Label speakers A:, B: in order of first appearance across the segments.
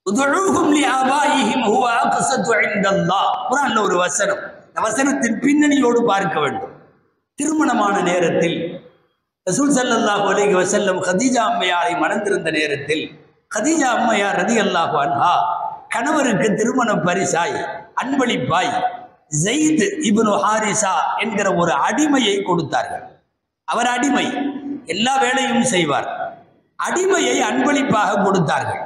A: உதுஊஹும் லிஆபாயிஹிம் ஹுவ அக்ஸது இன்தல்லாஹ். குர்ஆன்ல ஒரு வசனம். இந்த வசனத்தின் பின்னணியோடு பார்க்க வேண்டும். திருமணமான நேரத்தில் ரசூல் ஸல்லல்லாஹு அலைஹி வஸல்லம் கதீஜா அம்மையாரை மணந்திருந்த நேரத்தில் கதீஜா அம்மையார் ரலியல்லாஹு அன்ஹா கணவருக்கு திருமண பரிசாய் அன்பளிப்பாய் ஸைத் இப்னு ஹாரிஸா என்கிற ஒரு அடிமையை கொடுத்தார்கள். அவர் அடிமை, எல்லா வேலையும் செய்வார். அடிமையை அன்பளிப்பாக கொடுத்தார்கள்.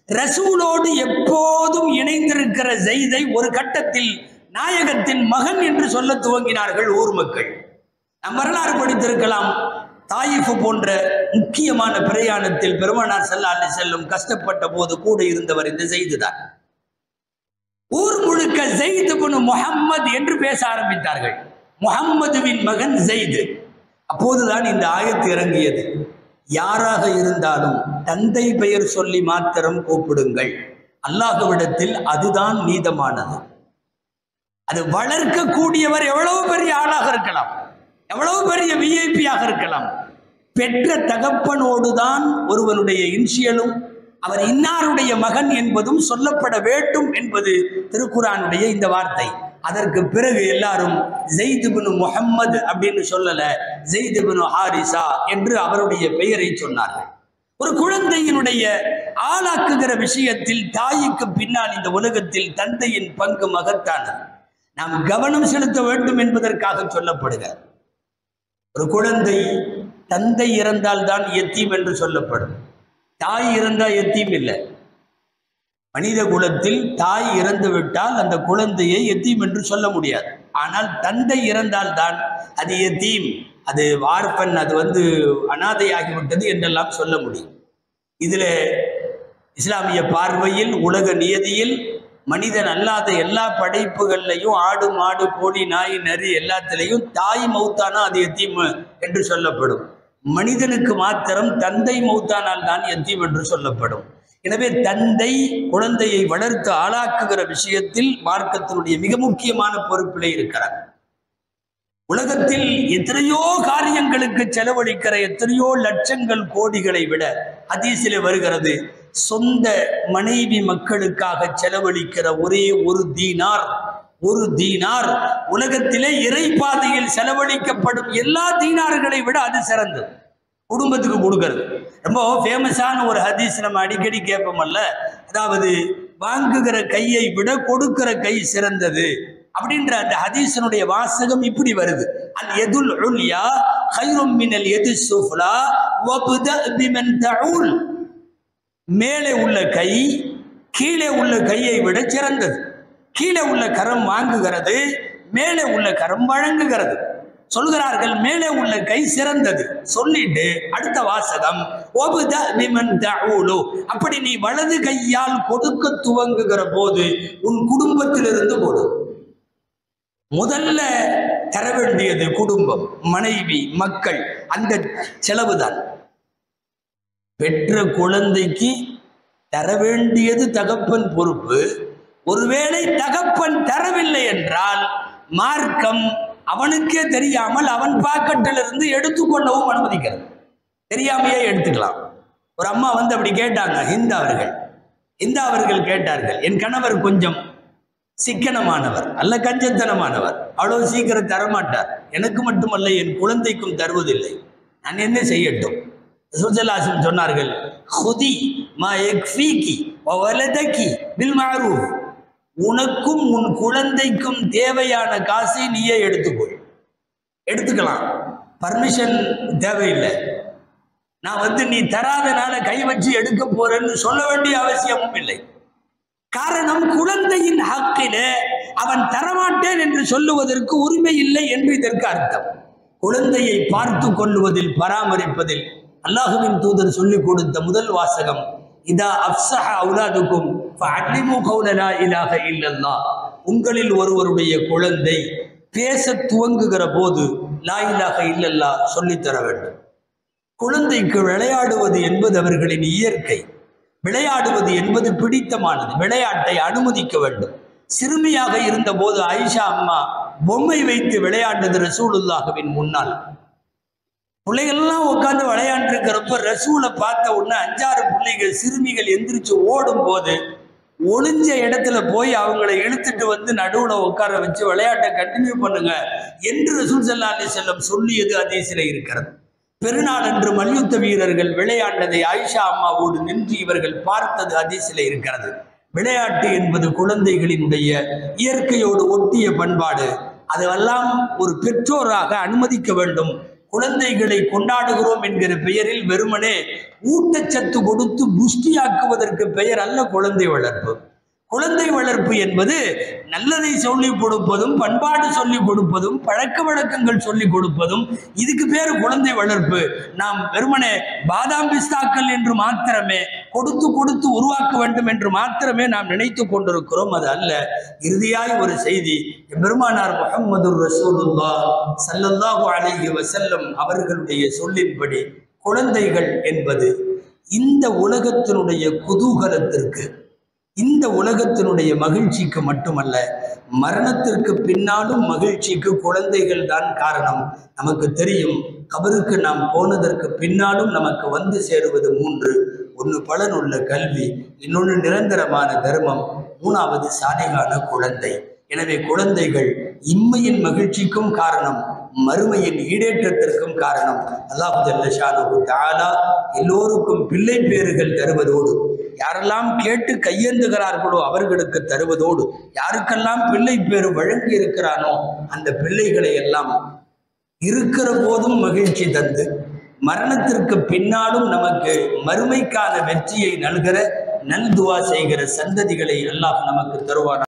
A: ரசூலோடு எப்போதும் இணைந்திருக்கிற ஸைதை ஒரு கட்டத்தில் நாயகத்தின் மகன் என்று சொல்ல துவங்கினார்கள் ஊர் மக்கள். நாம் வரலாறு படித்திருக்கலாம். தாயிஃப் போன்ற முக்கியமான பிரயாணத்தில் பெருமானார் ஸல்லல்லாஹு அலைஹி வஸல்லம் கஷ்டப்பட்ட போது கூட இருந்தவர் இந்த ஸைத் தான். ஊர் முழுக்க ஸைத் இப்னு முஹம்மது என்று பேச ஆரம்பித்தார்கள். முஹம்மதுவின் மகன் ஸைத். அப்போதுதான் இந்த ஆயத்து இறங்கியது. யாராக இருந்தாலும் தந்தை பெயர் சொல்லி மாத்திரம் கூப்பிடுங்கள், அல்லாஹ்விடத்தில் அதுதான் நீதமானது. அது வளர்க்கக்கூடியவர் எவ்வளவு பெரிய ஆளாக இருக்கலாம், எவ்வளவு பெரிய விஐபியாக இருக்கலாம், பெற்ற தகப்பனோடுதான் ஒருவனுடைய இன்சியலும் அவர் இன்னாருடைய மகன் என்பதும் சொல்லப்பட வேண்டும் என்பது திருக்குர்ஆனுடைய இந்த வார்த்தை. அதற்கு பிறகு எல்லாரும் ஸைத் இப்னு முஹம்மது அப்படின்னு சொல்லல, ஸைத் இப்னு ஹாரிஸா என்று அவருடைய பெயரை சொன்னார்கள். ஒரு குழந்தையினுடைய ஆளாக்குகிற விஷயத்தில் தாய்க்கு பின்னால் இந்த உலகத்தில் தந்தையின் பங்கு மகத்தானது. நாம் கவனம் செலுத்த வேண்டும் என்பதற்காக சொல்லப்படுகிறார். ஒரு குழந்தை தந்தை இறந்தால் தான் யத்தீம் என்று சொல்லப்படும். தாய் இறந்தால் யத்தீம் இல்லை. மனித குலத்தில் தாய் இறந்து விட்டால் அந்த குழந்தையை யத்தீம் என்று சொல்ல முடியாது. ஆனால் தந்தை இறந்தால் தான் அது யத்தீம், அது வார்பன், அது அனாதையாகிவிட்டது என்றெல்லாம் சொல்ல முடியும். இதில் இஸ்லாமிய பார்வையில் உலக நியதியில் மனிதன் அல்லாத எல்லா படைப்புகள்லையும் ஆடு மாடு கோழி நாய் நரி எல்லாத்திலையும் தாய் மௌத்தானா அது யத்தீம் என்று சொல்லப்படும். மனிதனுக்கு மாத்திரம் தந்தை மௌத்தானால் தான் யத்தீம் என்று சொல்லப்படும். எனவே தந்தை குழந்தையை வளர்த்து ஆளாக்குகிற விஷயத்தில் மார்க்கத்தினுடைய மிக முக்கியமான பொறுப்பிலே இருக்கிறார். உலகத்தில் எத்தனையோ காரியங்களுக்கு செலவழிக்கிற எத்தனையோ லட்சங்கள் கோடிகளை விட ஹதீஸிலே வருகிறது, சொந்த மனைவி மக்களுக்காக செலவழிக்கிற ஒரே ஒரு தீனார் உலகத்திலே இறைப்பாதையில் செலவழிக்கப்படும் எல்லா தீனார்களை விட அது சிறந்தது. குடும்பத்துக்கு கொடுக்கறது ரொம்ப ஃபேமஸான ஒரு ஹதீஸ் நம்ம அடிக்கடி கேட்போமல்ல, அதாவது வாங்குகிற கையை விட கொடுக்கிற கை சிறந்தது அப்படின்ற அந்த ஹதீஸனுடைய வாசகம் இப்படி வருது. அல் யதுல் உல்யா கைரும் மினல் யதி சுஃப்லா வப்தா பிமன் தஊல். மேலே உள்ள கை கீழே உள்ள கையை விட சிறந்தது. கீழே உள்ள கரம் வாங்குகிறது, மேலே உள்ள கரம் வழங்குகிறது. சொல்கிறார்கள் மேலே உள்ள கை சிறந்தது. சொல்லிட்டு அடுத்த வாசகம் வப்தா பிமன் தஊல். அப்படி நீ வலது கையால் கொடுக்க துவங்குகிற போது உன் குடும்பத்திலிருந்து கொடு. முதல்ல தர வேண்டியது குடும்பம், மனைவி, மக்கள், அந்த செலவுதான். பெற்ற குழந்தைக்கு தர வேண்டியது தகப்பன் பொறுப்பு. ஒருவேளை தகப்பன் தரவில்லை என்றால் மார்க்கம் அவனுக்கே தெரியாமல் அவன் பாக்கெட்டிலிருந்து எடுத்துக்கொள்ளவும் அனுமதிக்கிறது. தெரியாமையே எடுத்துக்கலாம். ஒரு அம்மா அப்படி கேட்டாங்க, ஹிந்தா அவர்கள் கேட்டார்கள், என் கணவர் கொஞ்சம் சிக்கனமானவர் அல்ல கஞ்சத்தனமானவர், அவ்வளவு சீக்கிரம் தரமாட்டார், எனக்கு மட்டுமல்ல என் குழந்தைக்கும் தருவதில்லை, நான் என்ன செய்யட்டும்? ரசூலுல்லாஹி சொன்னார்கள், ஹுதி மா யக்ஃபீகி வ வலதகி பில் மஅரூஃப். உனக்கும் உன் குழந்தைக்கும் தேவையான காசை நீயே எடுத்துக்கலாம், பர்மிஷன் தேவையில்லை. நான் நீ தராதனால கை வச்சு எடுக்க போறேன்னு சொல்ல வேண்டிய அவசியமும் இல்லை. காரணம், குழந்தையின் ஹக்கிலே அவன் தரமாட்டேன் என்று சொல்லுவதற்கு உரிமை இல்லை என்று இதற்கு அர்த்தம். குழந்தையை பார்த்து கொள்ளுவதில் பராமரிப்பதில் அல்லாஹுவின் தூதர் சொல்லிக் கொடுத்த முதல் வாசகம், இதா அஃப்ஸஹ அவுலாதுக்கும் ஃபஅல்லிமு கௌல லா இலாஹ இல்லல்லாஹ். உங்களில் ஒருவருடைய குழந்தை பேச துவங்குகிற போது லா இலாஹ இல்லல்லாஹ் சொல்லித்தர வேண்டும். குழந்தைக்கு விளையாடுவது என்பது அவர்களின் இயற்கை. விளையாடுவது என்பது பிடித்தமானது. விளையாட்டை அனுமதிக்க வேண்டும். சிறுமியாக இருந்த போது ஆயிஷா அம்மா பொம்மை வைத்து விளையாண்டது ரசூலுல்லாஹ்வின் முன்னால். பிள்ளைகள்லாம் உட்காந்து விளையாண்டு இருக்கிறப்ப ரசூலை பார்த்த உடனே 5-6 பிள்ளைகள் சிறுமிகள் எந்திரிச்சு ஓடும் போது ஒளிஞ்ச இடத்துல போய் அவங்களை இழுத்துட்டு வந்து நடுவுல உட்கார வச்சு விளையாட்டை கண்டினியூ பண்ணுங்க என்று ரசூல் ஸல்லல்லாஹு அலைஹி வஸல்லம் சொல்லியது ஹதீஸிலே இருக்கிறது. பெருநாள் அன்று மல்யுத்த வீரர்கள் விளையாண்டதை ஆயிஷா அம்மாவோடு நின்று இவர்கள் பார்த்தது ஹதீஸிலே இருக்கிறது. விளையாட்டு என்பது குழந்தைகளினுடைய இயற்கையோடு ஒட்டிய பண்பாடு. அதெல்லாம் ஒரு பெற்றோராக அனுமதிக்க வேண்டும். குழந்தைகளை கொண்டாடுகிறோம் என்கிற பெயரில் வெறுமனே ஊட்டச்சத்து கொடுத்து புஷ்டியாக்குவதற்கு பெயர் அல்ல குழந்தை வளர்ப்பு. குழந்தை வளர்ப்பு என்பது நல்லதை சொல்லிக் கொடுப்பதும், பண்பாடு சொல்லிக் கொடுப்பதும், பழக்க வழக்கங்கள் சொல்லிக் கொடுப்பதும், இதுக்கு பேர் குழந்தை வளர்ப்பு. நாம் வெறுமனே பாதாம் பிஸ்தாக்கள் என்று மாத்திரமே கொடுத்து கொடுத்து உருவாக்க வேண்டும் என்று மாத்திரமே நாம் நினைத்து கொண்டிருக்கிறோம். அது அல்ல. இறுதியாய் ஒரு செய்தி, பெருமானார் முஹம்மது ரசூலுல்லாஹ் ஸல்லல்லாஹு அலைஹி வஸல்லம் அவர்களுடைய சொல்லின்படி குழந்தைகள் என்பது இந்த உலகத்தினுடைய குதூகலத்திற்கு, இந்த உலகத்தினுடைய மகிழ்ச்சிக்கு மட்டுமல்ல, மரணத்திற்கு பின்னாலும் மகிழ்ச்சிக்கு குழந்தைகள் தான் காரணம். நமக்கு தெரியும், கபருக்கு நாம் போனதற்கு பின்னாலும் நமக்கு வந்து சேருவது 3. ஒன்று பலனுள்ள கல்வி, இன்னொன்று நிரந்தரமான தர்மம், 3வது சாலிகான குழந்தை. எனவே குழந்தைகள் இம்மையின் மகிழ்ச்சிக்கும் காரணம், மறுமையின் ஈடேற்றத்திற்கும் காரணம். அல்லாஹ் ஜல்ல ஷானுஹு தஆலா எல்லோருக்கும் பிள்ளை பேறுகள் தருவதோடு, யாரெல்லாம் கேட்டு கையேந்துகிறார்களோ அவர்களுக்கு தருவதோடு, யாருக்கெல்லாம் பிள்ளை பேறு வழங்கி இருக்கிறானோ அந்த பிள்ளைகளை எல்லாம் இருக்கிற போதும் மகிழ்ச்சி தந்து, மரணத்திற்கு பின்னாலும் நமக்கு மறுமைக்கான வெற்றியை நல்கிற நல்துவா செய்கிற சந்ததிகளை அல்லாஹ் நமக்கு தருவான்.